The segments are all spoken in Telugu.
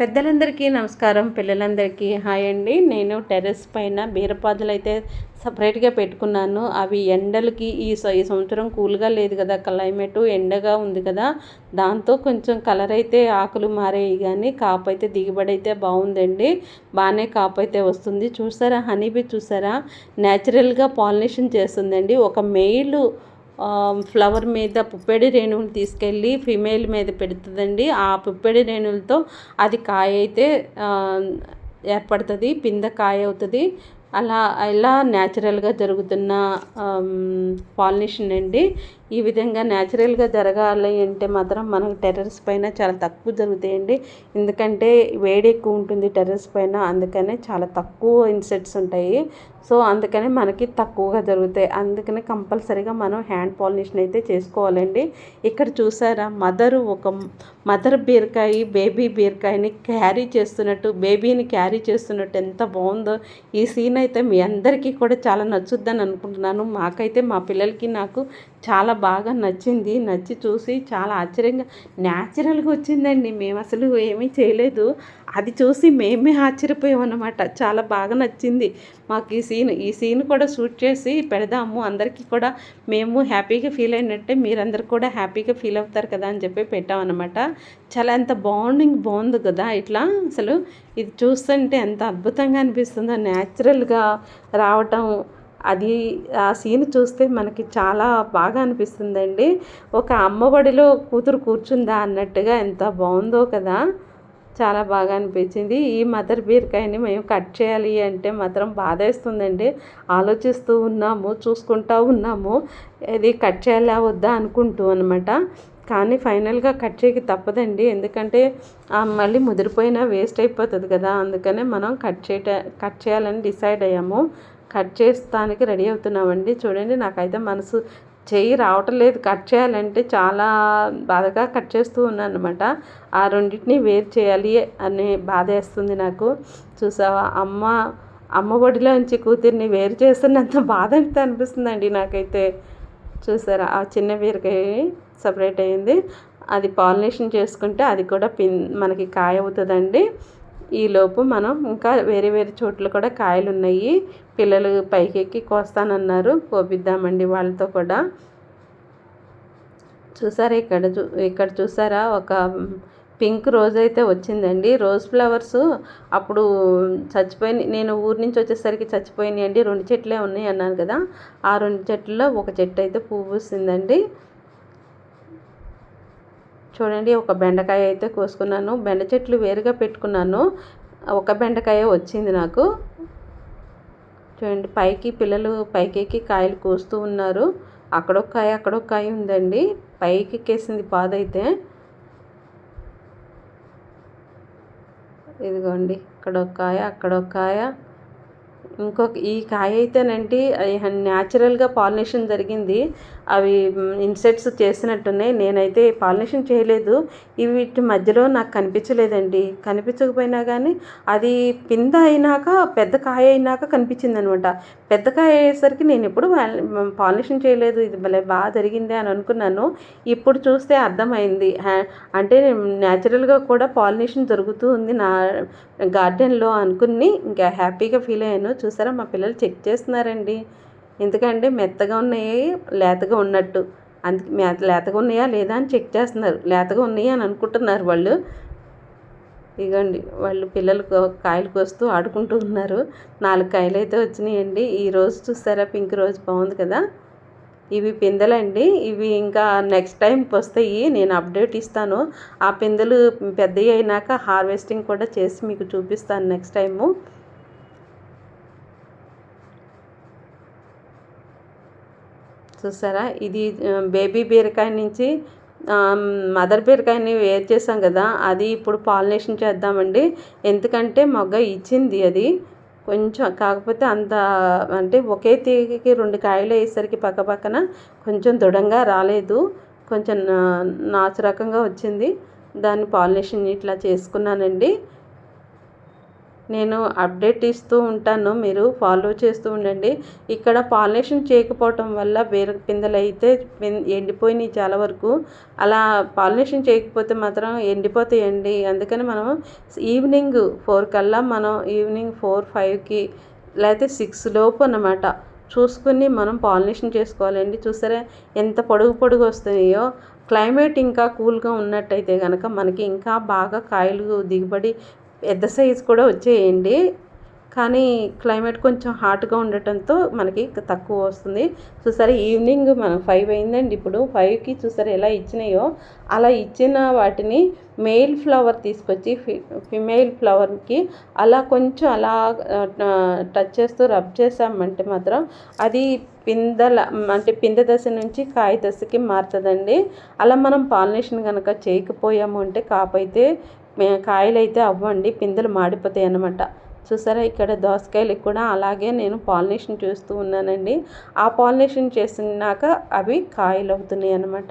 పెద్దలందరికీ నమస్కారం, పిల్లలందరికీ హాయ్ అండి. నేను టెర్రస్ పైన బీరపాదులు అయితే సపరేట్గా పెట్టుకున్నాను. అవి ఎండలకి ఈ సంవత్సరం కూల్గా లేదు కదా, క్లైమేట్ ఎండగా ఉంది కదా, దాంతో కొంచెం కలర్ అయితే ఆకులు మారాయి, కానీ కాపు అయితే దిగుబడి అయితే బాగుందండి. బాగానే కాపు అయితే వస్తుంది. చూసారా, హనీబీ చూసారా, న్యాచురల్గా పాలినేషన్ చేస్తుందండి. ఒక మెయిల్ ఫ్లవర్ మీద పుప్పేడి రేణువులు తీసుకెళ్ళి ఫీమేల్ మీద పెడుతుందండి. ఆ పుప్పేడి రేణువులతో అది కాయ అయితే ఏర్పడుతుంది, పింద కాయ అవుతుంది. ఇలా న్యాచురల్గా జరుగుతున్న పాలినేషన్ అండి. ఈ విధంగా న్యాచురల్గా జరగాలి అంటే మాత్రం మనకు టెర్రస్ పైన చాలా తక్కువ జరుగుతాయండి. ఎందుకంటే వేడి ఎక్కువ ఉంటుంది టెర్రస్ పైన, అందుకనే చాలా తక్కువ ఇన్సెక్ట్స్ ఉంటాయి. సో అందుకని మనకి తక్కువగా జరుగుతాయి. అందుకని కంపల్సరీగా మనం హ్యాండ్ పాలినేషన్ అయితే చేసుకోవాలండి. ఇక్కడ చూసారా, మదర్ బీరకాయ బేబీ బీరకాయని క్యారీ చేస్తున్నట్టు, బేబీని క్యారీ చేస్తున్నట్టు ఎంత బాగుందో. ఈ సీన్ అయితే మీ అందరికీ కూడా చాలా నచ్చుద్దని అనుకుంటున్నాను. మాకైతే మా పిల్లలకి నాకు చాలా బాగా నచ్చింది. నచ్చి చూసి చాలా ఆశ్చర్యంగా న్యాచురల్గా వచ్చిందండి. మేము అసలు ఏమీ చేయలేదు, అది చూసి మేమే ఆశ్చర్యపోయామన్నమాట. చాలా బాగా నచ్చింది మాకు ఈ సీన్ కూడా షూట్ చేసి పెడదాము, అందరికీ కూడా మేము హ్యాపీగా ఫీల్ అయినట్టే మీరందరూ కూడా హ్యాపీగా ఫీల్ అవుతారు కదా అని చెప్పి పెట్టామన్నమాట. చాలా ఎంత బాగుంది కదా. ఇట్లా అసలు ఇది చూస్తుంటే ఎంత అద్భుతంగా అనిపిస్తుందో, న్యాచురల్గా రావటం. అది ఆ సీన్ చూస్తే మనకి చాలా బాగా అనిపిస్తుందండి. ఒక అమ్మఒడిలో కూతురు కూర్చుందా అన్నట్టుగా ఎంత బాగుందో కదా, చాలా బాగా అనిపించింది. ఈ మదర్ బీరకాయని మేము కట్ చేయాలి అంటే మాత్రం బాధేస్తుందండి. ఆలోచిస్తూ ఉన్నాము, చూసుకుంటూ ఉన్నాము, ఇది కట్ చేయాలా వద్దా అనుకుంటూ అనమాట. కానీ ఫైనల్గా కట్ చేయక తప్పదండి, ఎందుకంటే మళ్ళీ ముదిరిపోయినా వేస్ట్ అయిపోతుంది కదా. అందుకనే మనం కట్ చేయాలని డిసైడ్ అయ్యాము. కట్ చేస్తానికి రెడీ అవుతున్నామండి. చూడండి, నాకైతే మనసు చెయ్యి రావటం లేదు. కట్ చేయాలంటే చాలా బాధగా కట్ చేస్తూ ఉన్నాను అనమాట. ఆ రెండింటిని వేరు చేయాలి అనే బాధ వేస్తుంది నాకు. చూసావా, అమ్మ ఒడిలోంచి కూతుర్ని వేరు చేస్తున్నంత బాధ అయితే అనిపిస్తుందండి నాకైతే. చూసారా, ఆ చిన్న బీరకాయ సపరేట్ అయింది. అది పాలినేషన్ చేసుకుంటే అది కూడా మనకి కాయ అవుతుందండి. ఈలోపు మనం ఇంకా వేరే వేరే చోట్ల కూడా కాయలు ఉన్నాయి. పిల్లలు పైకెక్కి కోస్తానన్నారు, కోపిద్దామండి వాళ్ళతో కూడా. చూసారా, ఇక్కడ చూసారా, ఒక పింక్ రోజ్ అయితే వచ్చిందండి. రోజ్ ఫ్లవర్స్ అప్పుడు చచ్చిపోయినాయి, నేను ఊరి నుంచి వచ్చేసరికి చచ్చిపోయినాయి అండి. 2 చెట్లే ఉన్నాయి అన్నాను కదా, ఆ 2 చెట్లలో ఒక చెట్టు అయితే పువ్వు వస్తుందండి. చూడండి, ఒక బెండకాయ అయితే కోసుకున్నాను. బెండ చెట్లు వేరుగా పెట్టుకున్నాను, ఒక బెండకాయ వచ్చింది నాకు. చూడండి, పిల్లలు పైకెక్కి కాయలు కోస్తూ ఉన్నారు. అక్కడొక కాయ ఉందండి, పైకి ఎక్కేసింది పాదైతే. ఇదిగోండి, ఇక్కడొక కాయ, అక్కడొక కాయ, ఈ కాయ అయితేనండి న్యాచురల్గా పాలినేషన్ జరిగింది. అవి ఇన్సెక్ట్స్ చేసినట్టున్నాయి. నేనైతే పాలినేషన్ చేయలేదు. వీటి మధ్యలో నాకు కనిపించలేదండి. కనిపించకపోయినా కానీ అది పింద అయినాక, పెద్ద కాయ అయినాక కనిపించింది అనమాట. పెద్ద కాయ అయ్యేసరికి నేను ఎప్పుడు పాలినేషన్ చేయలేదు, ఇది భలే బాగా జరిగిందే అని అనుకున్నాను. ఇప్పుడు చూస్తే అర్థమైంది, అంటే న్యాచురల్గా కూడా పాలినేషన్ జరుగుతూ ఉంది నా గార్డెన్లో అనుకుని ఇంకా హ్యాపీగా ఫీల్ అయ్యాను. చూసారా, మా పిల్లలు చెక్ చేస్తున్నారండి, ఎందుకంటే మెత్తగా ఉన్నాయి లేతగా ఉన్నట్టు. అందుకే లేతగా ఉన్నాయా లేదా అని చెక్ చేస్తున్నారు. లేతగా ఉన్నాయా అని అనుకుంటున్నారు వాళ్ళు. ఇగోండి, వాళ్ళు పిల్లలు కాయలు కోస్తూ ఆడుకుంటూ ఉన్నారు. 4 కాయలు అయితే వచ్చినాయండి. ఈ రోజు చూసారా, పింక్ రోజ్ బాగుంది కదా. ఇవి పిందెలండి, ఇవి ఇంకా నెక్స్ట్ టైంకి వస్తాయి, నేను అప్డేట్ ఇస్తాను. ఆ పిందెలు పెద్దవి అయినాక హార్వెస్టింగ్ కూడా చేసి మీకు చూపిస్తాను నెక్స్ట్ టైము. చూసారా, ఇది బేబీ బీరకాయ నుంచి మదర్ బీరకాయని వేరు చేసాం కదా, అది ఇప్పుడు పాలినేషన్ చేద్దామండి. ఎందుకంటే మొగ్గ ఇచ్చింది అది కొంచెం, కాకపోతే అంత అంటే ఒకే తీగకి 2 కాయలు అయ్యేసరికి పక్కన కొంచెం దృఢంగా రాలేదు, కొంచెం నాచు రకంగా వచ్చింది. దాన్ని పాలినేషన్ ఇట్లా చేసుకున్నానండి. నేను అప్డేట్ ఇస్తూ ఉంటాను, మీరు ఫాలో చేస్తూ ఉండండి. ఇక్కడ పాలినేషన్ చేయకపోవటం వల్ల వేరే పిందెలు అయితే ఎండిపోయినాయి చాలా వరకు. అలా పాలినేషన్ చేయకపోతే మాత్రం ఎండిపోతాయండి. అందుకని మనం ఈవినింగ్ 4 కల్లా మనం ఈవినింగ్ 4, 5కి లేకపోతే 6 లోపు అన్నమాట చూసుకుని మనం పాలినేషన్ చేసుకోవాలండి. చూసారా ఎంత పొడుగు పొడుగు వస్తున్నాయో. క్లైమేట్ ఇంకా కూల్గా ఉన్నట్టయితే కనుక మనకి ఇంకా బాగా కాయలు దిగుబడి పెద్ద సైజు కూడా వచ్చేయండి. కానీ క్లైమేట్ కొంచెం హాట్గా ఉండటంతో మనకి తక్కువ వస్తుంది. చూసారా ఈవినింగ్ మనం 5 అయిందండి. ఇప్పుడు 5కి చూసారా ఎలా ఇచ్చినాయో అలా ఇచ్చిన వాటిని మెయిల్ ఫ్లవర్ తీసుకొచ్చి ఫిమేల్ ఫ్లవర్కి అలా కొంచెం అలా టచ్ చేస్తూ రబ్ చేసామంటే మాత్రం అది పిందె దశ నుంచి కాయ దశకి మారుతుందండి. అలా మనం పాలినేషన్ కనుక చేయకపోయాము అంటే కాపైతే కాయలు అయితే అవ్వండి, పిందెలు మాడిపోతాయి అన్నమాట. చూసారా ఇక్కడ దోసకాయలకు కూడా అలాగే నేను పాలినేషన్ చేస్తూ ఉన్నానండి. ఆ పాలినేషన్ చేసినాక అవి కాయలు అవుతున్నాయి అన్నమాట.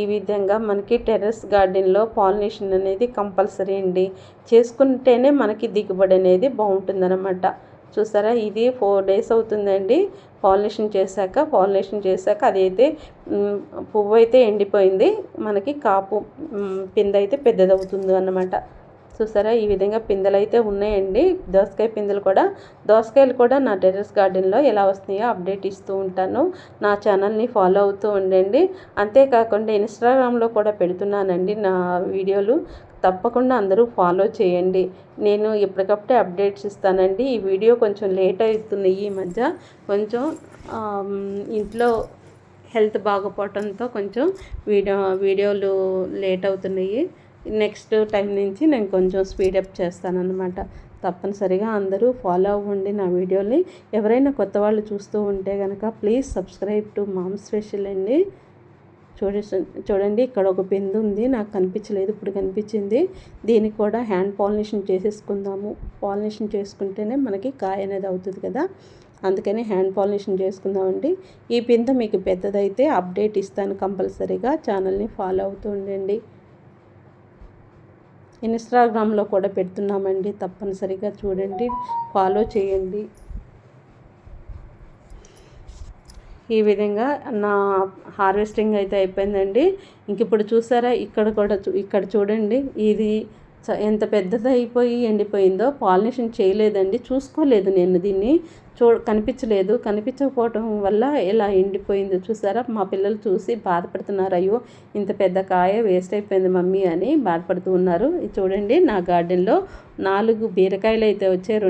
ఈ విధంగా మనకి టెర్రస్ గార్డెన్లో పాలినేషన్ అనేది కంపల్సరీ అండి. చేసుకుంటేనే మనకి దిగుబడి అనేది బాగుంటుందన్నమాట. చూసారా ఇది 4 డేస్ అవుతుందండి పాలినేషన్ చేశాక అదైతే పువ్వు అయితే ఎండిపోయింది, మనకి కాపు పిందె అయితే పెద్దదవుతుంది అన్నమాట. చూసారా ఈ విధంగా పిందెలు అయితే ఉన్నాయండి. దోసకాయలు కూడా నా టెర్రస్ గార్డెన్లో ఎలా వస్తున్నాయో అప్డేట్ ఇస్తూ ఉంటాను. నా ఛానల్ని ఫాలో అవుతూ ఉండండి. అంతేకాకుండా ఇన్స్టాగ్రామ్లో కూడా పెడుతున్నానండి నా వీడియోలు, తప్పకుండా అందరూ ఫాలో చేయండి. నేను ఎప్పటికప్పుడే అప్డేట్స్ ఇస్తానండి. ఈ వీడియో కొంచెం లేట్ అవుతుంది ఈ మధ్య, కొంచెం ఇంట్లో హెల్త్ బాగోపోవడంతో కొంచెం వీడియోలు లేట్ అవుతున్నాయి. నెక్స్ట్ టైం నుంచి నేను కొంచెం స్పీడప్ చేస్తానన్నమాట. తప్పనిసరిగా అందరూ ఫాలో అవ్వండి నా వీడియోని. ఎవరైనా కొత్త వాళ్ళు చూస్తూ ఉంటే కనుక please subscribe to mom special అండి. చూడండి ఇక్కడ ఒక పిందె ఉంది, నాకు కనిపించలేదు, ఇప్పుడు కనిపించింది. దీనికి కూడా హ్యాండ్ పాలినేషన్ చేసేసుకుందాము. పాలినేషన్ చేసుకుంటేనే మనకి కాయ అనేది అవుతుంది కదా, అందుకని హ్యాండ్ పాలినేషన్ చేసుకుందామండి. ఈ పిందె మీకు పెద్దదైతే అప్డేట్ ఇస్తాను కంపల్సరీగా. ఛానల్ని ఫాలో అవుతూ ఉండండి. ఇన్స్టాగ్రామ్లో కూడా పెడుతున్నామండి, తప్పనిసరిగా చూడండి, ఫాలో చేయండి. ఈ విధంగా నా హార్వెస్టింగ్ అయితే అయిపోయిందండి. ఇంక ఇప్పుడు చూసారా ఇక్కడ చూడండి, ఇది ఎంత పెద్దది అయిపోయి ఎండిపోయిందో. పాలినేషన్ చేయలేదండి, చూసుకోలేదు నేను దీన్ని, కనిపించకపోవటం వల్ల ఇలా ఎండిపోయిందో చూసారా. మా పిల్లలు చూసి బాధపడుతున్నారు, అయ్యో ఇంత పెద్ద కాయ వేస్ట్ అయిపోయింది మమ్మీ అని బాధపడుతూ ఉన్నారు. చూడండి నా గార్డెన్లో 4 బీరకాయలు అయితే వచ్చాయి,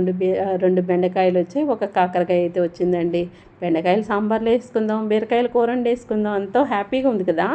2 బెండకాయలు వచ్చాయి, 1 కాకరకాయ అయితే వచ్చిందండి. బెండకాయలు సాంబార్లో వేసుకుందాం, బీరకాయలు కూర వండేసుకుందాం, ఎంతో హ్యాపీగా ఉంది కదా.